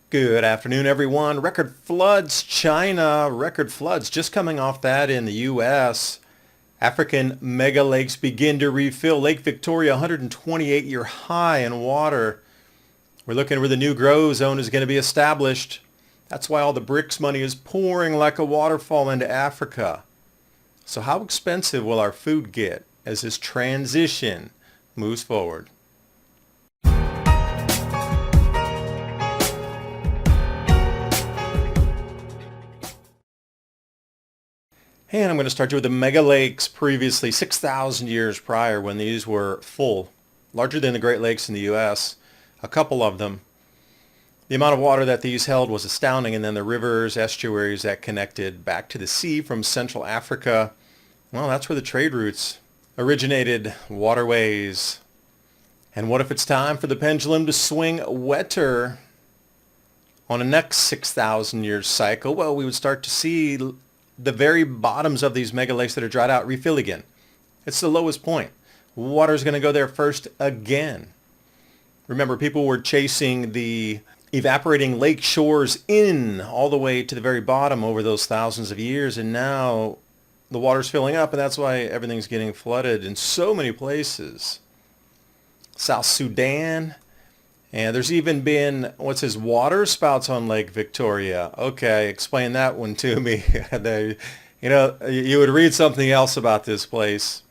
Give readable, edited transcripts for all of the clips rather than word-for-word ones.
Good afternoon, everyone. Record floods, China. Record floods just coming off that in the U.S. African mega lakes begin to refill. Lake Victoria, 128-year high in water. We're looking where the new grow zone is going to be established. That's why all the BRICS money is pouring like a waterfall into Africa. So how expensive will our food get as this transition moves forward? And I'm going to start you with the mega lakes previously, 6,000 years prior when these were full, larger than the Great Lakes in the U.S., a couple of them. The amount of water that these held was astounding, and then the rivers, estuaries that connected back to the sea from Central Africa, well, that's where the trade routes originated, waterways. And what if it's time for the pendulum to swing wetter on the next 6,000 year cycle? Well, we would start to see the very bottoms of these mega lakes that are dried out refill again. It's the lowest point. Water's going to go there first again. Remember, people were chasing the evaporating lake shores in all the way to the very bottom over those thousands of years, and now the water's filling up, and that's why everything's getting flooded in so many places. South Sudan, and there's even been, water spouts on Lake Victoria. Okay, explain that one to me. You would read something else about this place.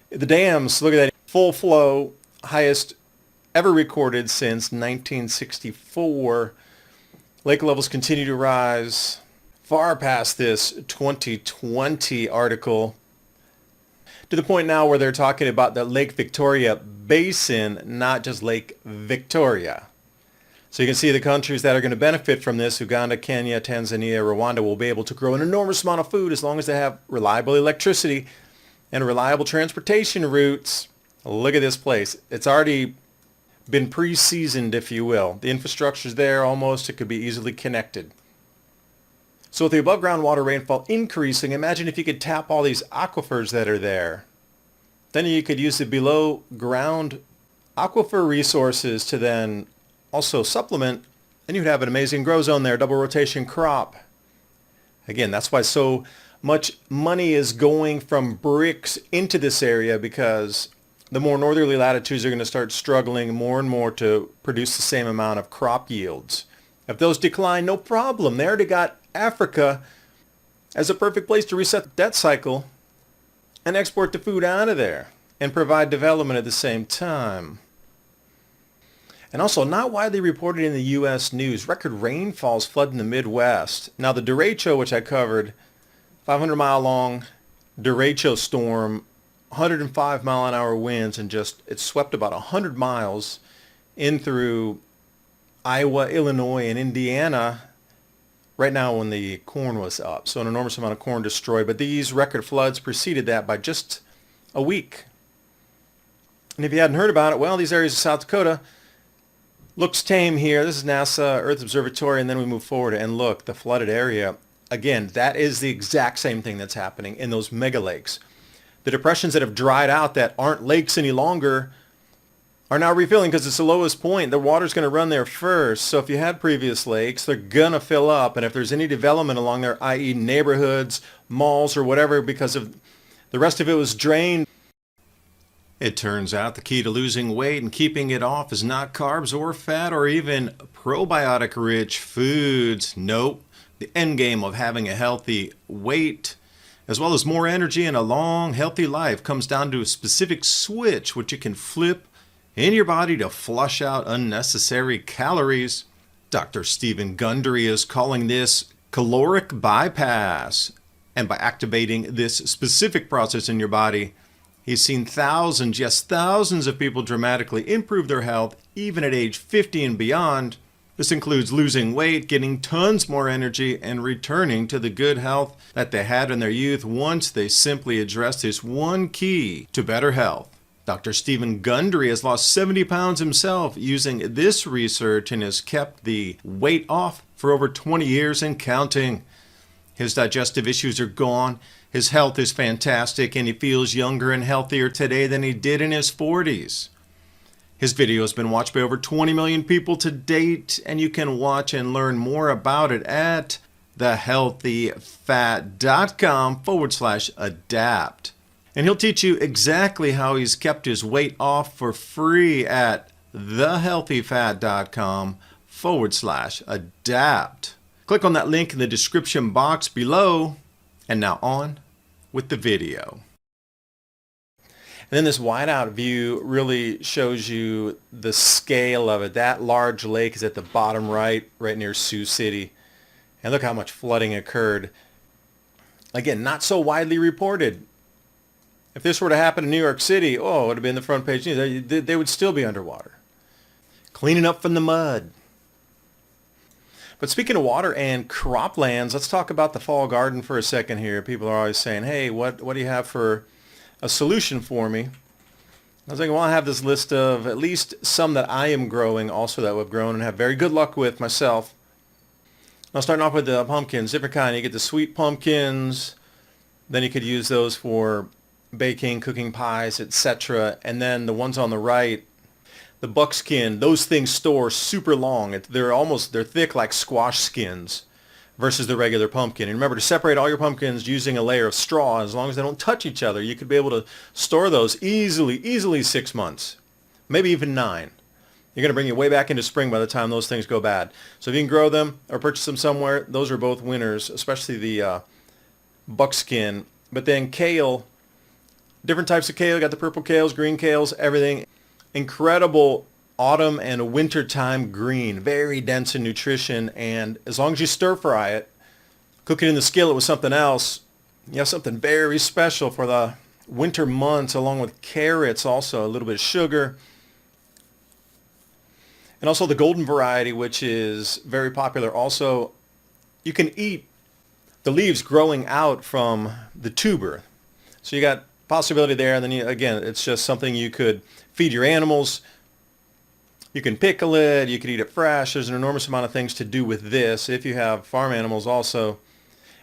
The dams, look at that, full flow, highest ever recorded since 1964. Lake levels continue to rise far past this 2020 article, to the point now where they're talking about the Lake Victoria Basin, not just Lake Victoria. So you can see the countries that are going to benefit from this, Uganda, Kenya, Tanzania, Rwanda, will be able to grow an enormous amount of food as long as they have reliable electricity and reliable transportation routes. Look at this place. It's already been pre-seasoned, if you will. The infrastructure's there almost. It could be easily connected. So with the above ground water rainfall increasing, imagine if you could tap all these aquifers that are there. Then you could use the below ground aquifer resources to then also supplement, and you'd have an amazing grow zone there, double rotation crop. Again, that's why so much money is going from BRICS into this area, because the more northerly latitudes are going to start struggling more and more to produce the same amount of crop yields. If those decline, no problem. They already got Africa as a perfect place to reset the debt cycle and export the food out of there and provide development at the same time. And also, not widely reported in the U.S. news, record rainfalls flooding the Midwest. Now, the derecho, which I covered, 500-mile-long derecho storm, 105-mile-an-hour winds, and it swept about 100 miles in through Iowa, Illinois, and Indiana right now when the corn was up. So an enormous amount of corn destroyed. But these record floods preceded that by just a week. And if you hadn't heard about it, well, these areas of South Dakota looks tame here. This is NASA Earth Observatory, and then we move forward and look, the flooded area. Again, that is the exact same thing that's happening in those mega lakes. The depressions that have dried out that aren't lakes any longer are now refilling because it's the lowest point. The water's going to run there first. So if you had previous lakes, they're going to fill up. And if there's any development along there, i.e. neighborhoods, malls, or whatever, because of the rest of it was drained. It turns out the key to losing weight and keeping it off is not carbs or fat or even probiotic-rich foods. Nope. The end game of having a healthy weight, as well as more energy and a long, healthy life, comes down to a specific switch which you can flip in your body to flush out unnecessary calories. Dr. Stephen Gundry is calling this caloric bypass. And by activating this specific process in your body, he's seen thousands, yes, thousands of people dramatically improve their health, even at age 50 and beyond. This includes losing weight, getting tons more energy, and returning to the good health that they had in their youth once they simply addressed this one key to better health. Dr. Stephen Gundry has lost 70 pounds himself using this research and has kept the weight off for over 20 years and counting. His digestive issues are gone, his health is fantastic, and he feels younger and healthier today than he did in his 40s. His video has been watched by over 20 million people to date, and you can watch and learn more about it at thehealthyfat.com/adapt. And he'll teach you exactly how he's kept his weight off for free at thehealthyfat.com/adapt. Click on that link in the description box below. And now on with the video. And then this whiteout view really shows you the scale of it. That large lake is at the bottom right near Sioux City. And look how much flooding occurred. Again, not so widely reported. If this were to happen in New York City, it would have been the front page news. They would still be underwater. Cleaning up from the mud. But speaking of water and croplands, let's talk about the fall garden for a second here. People are always saying, hey, what do you have for a solution for me? I was thinking, well, I have this list of at least some that I am growing also that I've grown and have very good luck with myself. Now starting off with the pumpkins, different kind. You get the sweet pumpkins, then you could use those for baking, cooking pies, etc. And then the ones on the right, the buckskin, those things store super long. They're thick like squash skins versus the regular pumpkin. And remember to separate all your pumpkins using a layer of straw. As long as they don't touch each other, you could be able to store those easily 6 months, maybe even 9. You're going to bring you way back into spring by the time those things go bad. So if you can grow them or purchase them somewhere, those are both winners, especially the buckskin. But then kale, different types of kale. You got the purple kales, green kales, everything. Incredible autumn and wintertime green, very dense in nutrition, and as long as you stir fry it, cook it in the skillet with something else, you have something very special for the winter months, along with carrots also, a little bit of sugar. And also the golden variety, which is very popular also. You can eat the leaves growing out from the tuber. So you got possibility there, and then again, it's just something you could feed your animals. You can pickle it, you can eat it fresh. There's an enormous amount of things to do with this if you have farm animals also.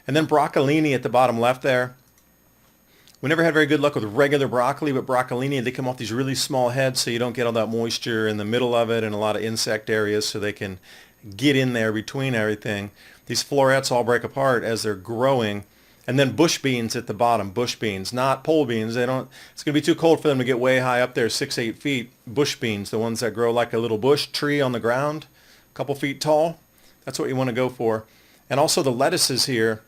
And then broccolini at the bottom left there. We never had very good luck with regular broccoli, but broccolini, they come off these really small heads so you don't get all that moisture in the middle of it and a lot of insect areas so they can get in there between everything. These florets all break apart as they're growing. And then bush beans at the bottom, bush beans, not pole beans. It's going to be too cold for them to get way high up there, 6-8 feet. Bush beans, the ones that grow like a little bush tree on the ground, a couple feet tall. That's what you want to go for. And also the lettuces here,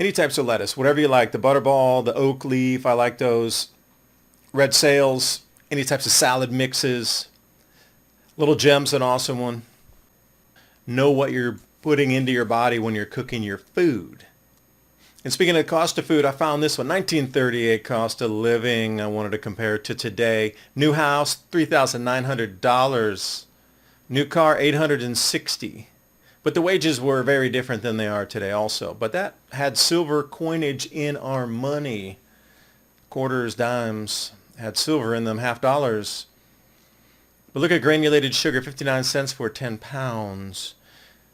any types of lettuce, whatever you like. The butterball, the oak leaf, I like those. Red sails, any types of salad mixes. Little Gem's an awesome one. Know what you're putting into your body when you're cooking your food. And speaking of the cost of food, I found this one, 1938 cost of living. I wanted to compare it to today. New house, $3,900. New car, $860. But the wages were very different than they are today also. But that had silver coinage in our money. Quarters, dimes, had silver in them, half dollars. But look at granulated sugar, 59 cents for 10 pounds.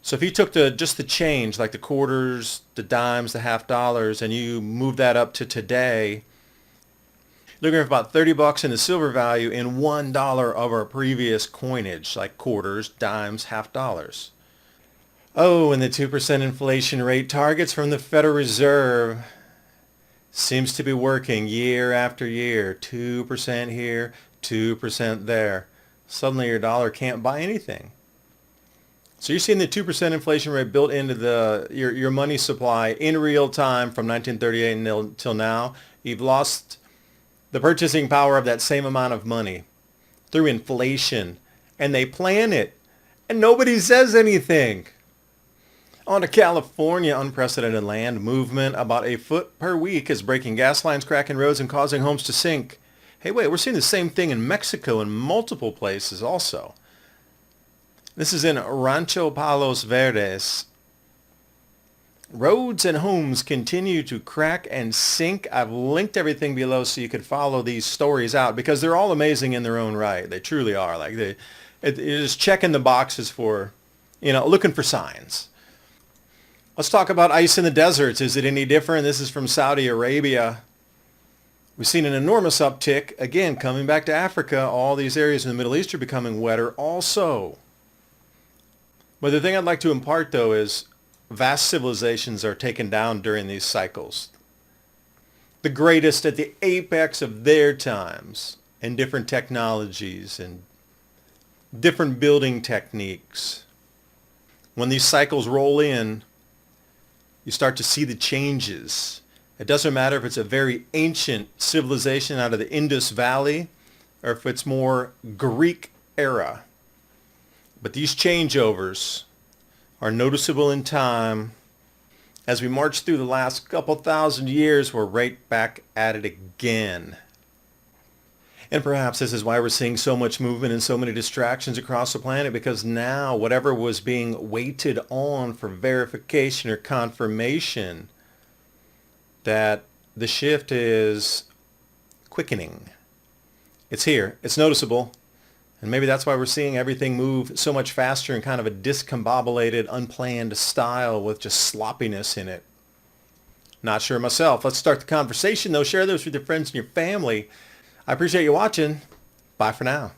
So if you took just the change, like the quarters, the dimes, the half dollars, and you move that up to today, you're looking for about $30 in the silver value in $1 of our previous coinage, like quarters, dimes, half dollars. Oh, and the 2% inflation rate targets from the Federal Reserve seems to be working year after year. 2% here, 2% there. Suddenly your dollar can't buy anything. So you're seeing the 2% inflation rate built into your money supply in real time from 1938 until now. You've lost the purchasing power of that same amount of money through inflation. And they plan it. And nobody says anything. On to California, unprecedented land movement. About a foot per week is breaking gas lines, cracking roads, and causing homes to sink. Hey, wait, we're seeing the same thing in Mexico and multiple places also. This is in Rancho Palos Verdes. Roads and homes continue to crack and sink. I've linked everything below so you could follow these stories out because they're all amazing in their own right. They truly are. Like it is checking the boxes for, looking for signs. Let's talk about ice in the deserts. Is it any different? This is from Saudi Arabia. We've seen an enormous uptick, again, coming back to Africa. All these areas in the Middle East are becoming wetter also. But the thing I'd like to impart, though, is vast civilizations are taken down during these cycles. The greatest at the apex of their times, and different technologies and different building techniques. When these cycles roll in, you start to see the changes. It doesn't matter if it's a very ancient civilization out of the Indus Valley or if it's more Greek era. But these changeovers are noticeable in time. As we march through the last couple thousand years, we're right back at it again. And perhaps this is why we're seeing so much movement and so many distractions across the planet, because now whatever was being waited on for verification or confirmation, that the shift is quickening. It's here. It's noticeable. And maybe that's why we're seeing everything move so much faster in kind of a discombobulated, unplanned style with just sloppiness in it. Not sure myself. Let's start the conversation, though. Share those with your friends and your family. I appreciate you watching. Bye for now.